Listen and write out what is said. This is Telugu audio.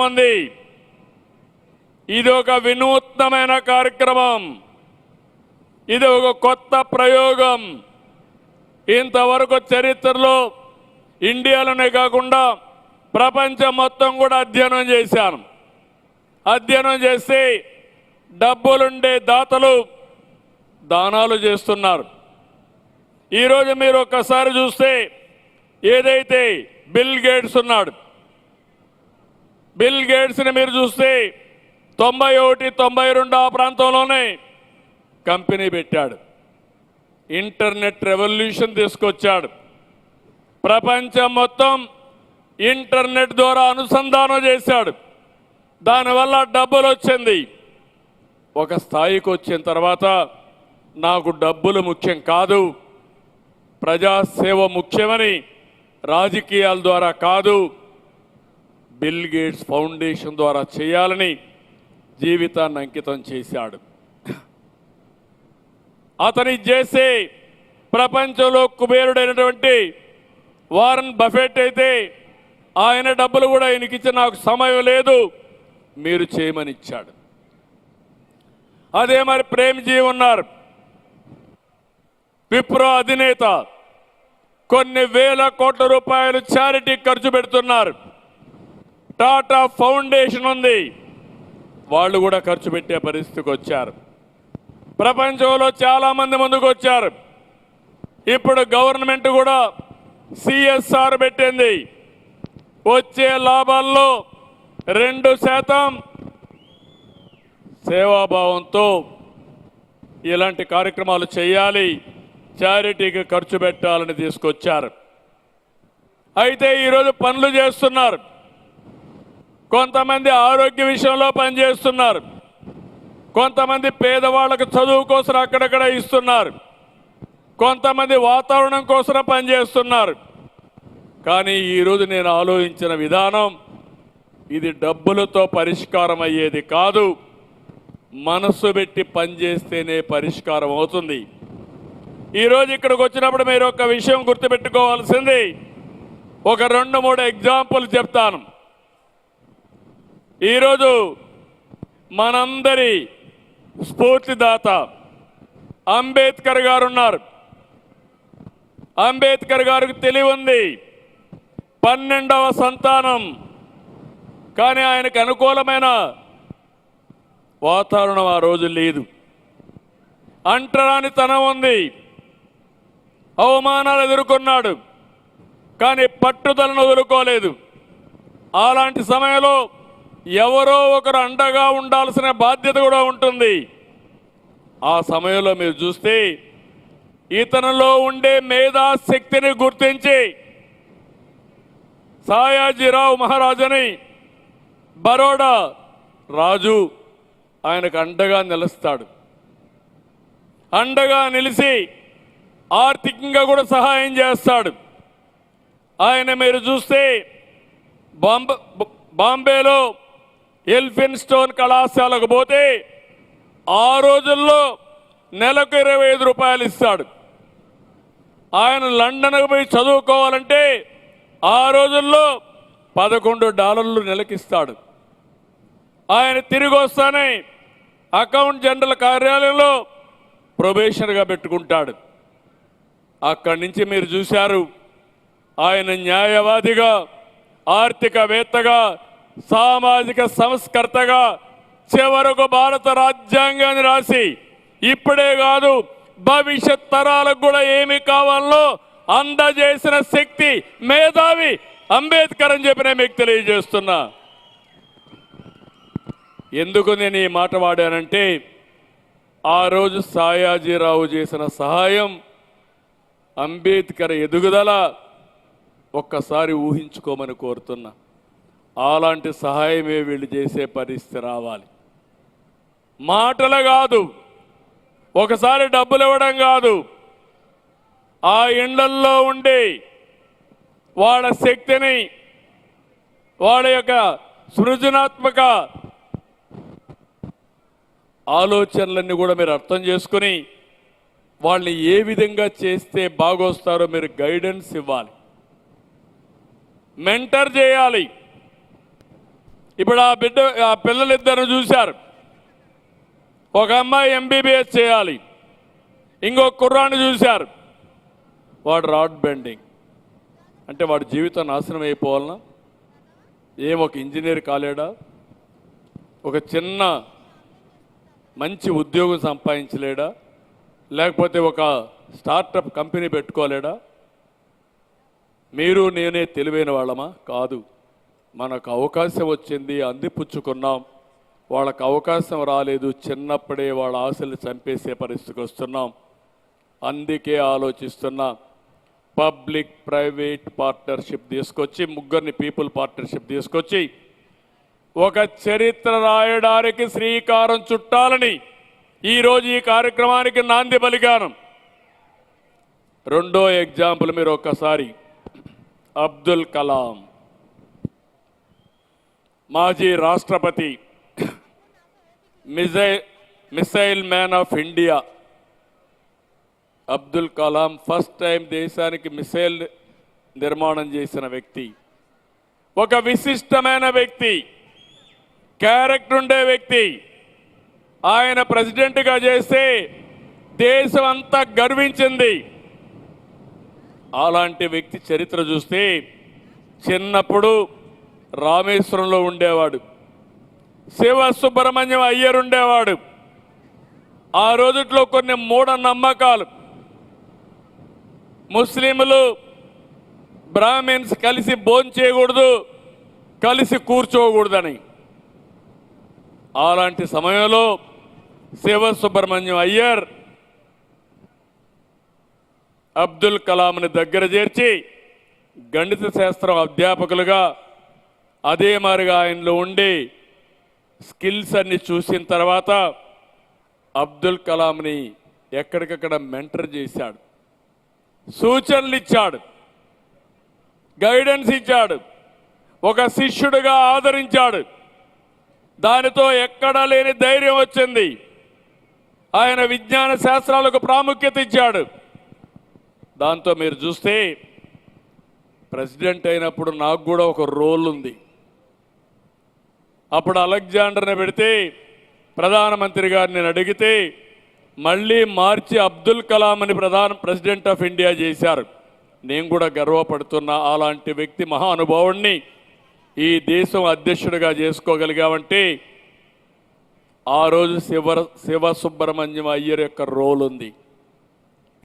మంది ఇది ఒక వినూత్నమైన కార్యక్రమం, ఇది ఒక కొత్త ప్రయోగం. ఇంతవరకు చరిత్రలో ఇండియాలోనే కాకుండా ప్రపంచం మొత్తం కూడా అధ్యయనం చేశాను. అధ్యయనం చేసి డబ్బులుండే దాతలు దానాలు చేస్తున్నారు. ఈరోజు మీరు ఒక్కసారి చూస్తే ఏదైతే బిల్ గేట్స్ ఉన్నాడు, బిల్ గేట్స్ని మీరు చూస్తే 91, 92 ఆ ప్రాంతంలోనే కంపెనీ పెట్టాడు. ఇంటర్నెట్ రెవల్యూషన్ తీసుకొచ్చాడు. ప్రపంచం మొత్తం ఇంటర్నెట్ ద్వారా అనుసంధానం చేశాడు. దానివల్ల డబ్బులు వచ్చింది. ఒక స్థాయికి వచ్చిన తర్వాత నాకు డబ్బులు ముఖ్యం కాదు, ప్రజాసేవ ముఖ్యమని రాజకీయాల ద్వారా కాదు, బిల్ గేట్స్ ఫౌండేషన్ ద్వారా చేయాలని జీవితాన్ని అంకితం చేశాడు. అతని చేసే ప్రపంచంలో కుబేరుడైనటువంటి వారన్ బఫెట్ అయితే ఆయన డబ్బులు కూడా ఆయనకిచ్చి నాకు సమయం లేదు మీరు చేయమని ఇచ్చాడు. అదే మరి ప్రేమ్జీ ఉన్నారు, విప్రో అధినేత, కొన్ని వేల కోట్ల రూపాయలు చారిటీ ఖర్చు పెడుతున్నారు. టాటా ఫౌండేషన్ ఉంది, వాళ్ళు కూడా ఖర్చు పెట్టే పరిస్థితికి వచ్చారు. ప్రపంచంలో చాలామంది ముందుకు వచ్చారు. ఇప్పుడు గవర్నమెంట్ కూడా సిఎస్ఆర్ పెట్టింది. వచ్చే లాభాల్లో 2% సేవాభావంతో ఇలాంటి కార్యక్రమాలు చేయాలి, చారిటీకి ఖర్చు పెట్టాలని తీసుకొచ్చారు. అయితే ఈరోజు పనులు చేస్తున్నారు. కొంతమంది ఆరోగ్య విషయంలో పనిచేస్తున్నారు, కొంతమంది పేదవాళ్ళకు చదువు కోసం అక్కడక్కడ ఇస్తున్నారు, కొంతమంది వాతావరణం కోసం పనిచేస్తున్నారు. కానీ ఈరోజు నేను ఆలోచించిన విధానం ఇది డబ్బులతో పరిష్కారం అయ్యేది కాదు, మనసు పెట్టి పనిచేస్తేనే పరిష్కారం అవుతుంది. ఈరోజు ఇక్కడికి వచ్చినప్పుడు మీరు ఒక విషయం గుర్తుపెట్టుకోవాల్సింది, ఒక 2-3 ఎగ్జాంపుల్ చెప్తాను. ఈరోజు మనందరి స్ఫూర్తిదాత అంబేద్కర్ గారు ఉన్నారు. అంబేద్కర్ గారికి తెలివి ఉంది, 12వ సంతానం. కానీ ఆయనకు అనుకూలమైన వాతావరణం ఆ రోజు లేదు. అంటరానితనం ఉంది, అవమానాలు ఎదుర్కొన్నాడు, కానీ పట్టుదలను వదులుకోలేదు. అలాంటి సమయంలో ఎవరో ఒకరు అండగా ఉండాల్సిన బాధ్యత కూడా ఉంటుంది. ఆ సమయంలో మీరు చూస్తే ఇతనిలో ఉండే మేధాశక్తిని గుర్తించి సాయాజీరావు మహారాజని బరోడా రాజు ఆయనకు అండగా నిలుస్తాడు. అండగా నిలిచి ఆర్థికంగా కూడా సహాయం చేస్తాడు. ఆయన మీరు చూస్తే బాంబేలో ఎల్ఫిన్స్టోన్ కళాశాలకు పోతే ఆ రోజుల్లో నెలకు 25 రూపాయలు ఇస్తాడు. ఆయన లండన్కు పోయి చదువుకోవాలంటే ఆ రోజుల్లో $11 నెలకిస్తాడు. ఆయన తిరిగి వస్తానే అకౌంట్ జనరల్ కార్యాలయంలో ప్రొబేషన్గా పెట్టుకుంటాడు. అక్కడి నుంచి మీరు చూశారు ఆయన న్యాయవాదిగా, ఆర్థికవేత్తగా, సామాజిక సంస్కర్తగా, చివరకు భారత రాజ్యాంగాన్ని రాసి ఇప్పుడే కాదు భవిష్యత్ తరాలకు కూడా ఏమి కావాలో అందజేసిన శక్తి, మేధావి అంబేద్కర్ అని చెప్పి నేను మీకు తెలియజేస్తున్నా. ఎందుకు నేను ఈ మాట వాడానంటే ఆ రోజు సాయాజీరావు చేసిన సహాయం, అంబేద్కర్ ఎదుగుదల ఒక్కసారి ఊహించుకోమని కోరుతున్నా. అలాంటి సహాయమే వీళ్ళు చేసే పరిస్థితి రావాలి. మాటలు కాదు, ఒకసారి డబ్బులు ఇవ్వడం కాదు, ఆ ఇండ్లల్లో ఉండి వాళ్ళ శక్తిని, వాళ్ళ యొక్క సృజనాత్మక ఆలోచనలన్నీ కూడా మీరు అర్థం చేసుకుని వాళ్ళని ఏ విధంగా చేస్తే బాగొస్తారో మీరు గైడెన్స్ ఇవ్వాలి, మెంటర్ చేయాలి. ఇప్పుడు ఆ పిల్లలిద్దరు చూశారు. ఒక అమ్మాయి ఎంబీబీఎస్ చేయాలి, ఇంకో కుర్రాన్ని చూశారు, వాడు రాడ్ బెండింగ్. అంటే వాడి జీవితం నాశనం అయిపోవాలనా? ఒక ఇంజనీర్ కాలేడా? ఒక చిన్న మంచి ఉద్యోగం సంపాదించలేడా? లేకపోతే ఒక స్టార్టప్ కంపెనీ పెట్టుకోలేడా? మీరు నేనే తెలివైన వాళ్ళమా? కాదు. మనకు అవకాశం వచ్చింది, అందిపుచ్చుకున్నాం. వాళ్ళకు అవకాశం రాలేదు, చిన్నప్పుడే వాళ్ళ ఆశలు చంపేసే పరిస్థితికి వస్తున్నాం. అందుకే ఆలోచిస్తున్నా, పబ్లిక్ ప్రైవేట్ పార్ట్నర్షిప్ తీసుకొచ్చి, ముగ్గురిని పీపుల్ పార్ట్నర్షిప్ తీసుకొచ్చి ఒక చరిత్ర రాయడానికి శ్రీకారం చుట్టాలని ఈరోజు ఈ కార్యక్రమానికి నాంది పలికాను. రెండో ఎగ్జాంపుల్ మీరు ఒక్కసారి, అబ్దుల్ కలాం మాజీ రాష్ట్రపతి, missile man of India. Abdul Kalam first time దేశానికి మిసైల్ నిర్మాణం చేసిన వ్యక్తి, ఒక విశిష్టమైన వ్యక్తి, క్యారెక్టర్ ఉండే వ్యక్తి. ఆయన ప్రెసిడెంట్గా చేస్తే దేశం అంతా గర్వించింది. అలాంటి వ్యక్తి చరిత్ర చూస్తే చిన్నప్పుడు రామేశ్వరంలో ఉండేవాడు, శివ సుబ్రహ్మణ్యం అయ్యర్ ఉండేవాడు. ఆ రోజుట్లో కొన్ని మూఢనమ్మకాలు, ముస్లింలు బ్రాహ్మిన్స్ కలిసి భోంచేయకూడదు, కలిసి కూర్చోకూడదని. అలాంటి సమయంలో శివ సుబ్రహ్మణ్యం అయ్యర్ అబ్దుల్ కలాంని దగ్గర చేర్చి గణిత శాస్త్రం అధ్యాపకులుగా అదే మారిగా ఆయనలో ఉండి స్కిల్స్ అన్ని చూసిన తర్వాత అబ్దుల్ కలాంని ఎక్కడికక్కడ మెంటర్ చేశాడు, సూచనలు ఇచ్చాడు, గైడెన్స్ ఇచ్చాడు, ఒక శిష్యుడిగా ఆదరించాడు. దానితో ఎక్కడా లేని ధైర్యం వచ్చింది. ఆయన విజ్ఞాన శాస్త్రాలకు ప్రాముఖ్యత ఇచ్చాడు. దాంతో మీరు చూస్తే ప్రెసిడెంట్ అయినప్పుడు నాకు కూడా ఒక రోల్ ఉంది. అప్పుడు అలెగ్జాండర్ని పెడితే ప్రధానమంత్రి గారిని నేను అడిగితే మళ్ళీ మార్చి అబ్దుల్ కలాంని ప్రెసిడెంట్ ఆఫ్ ఇండియా చేశారు. నేను కూడా గర్వపడుతున్నా. అలాంటి వ్యక్తి మహానుభావుణ్ణి ఈ దేశం అధ్యక్షుడిగా చేసుకోగలిగామంటే ఆ రోజు శివ సుబ్రహ్మణ్యం అయ్యర్ యొక్క రోల్ ఉంది.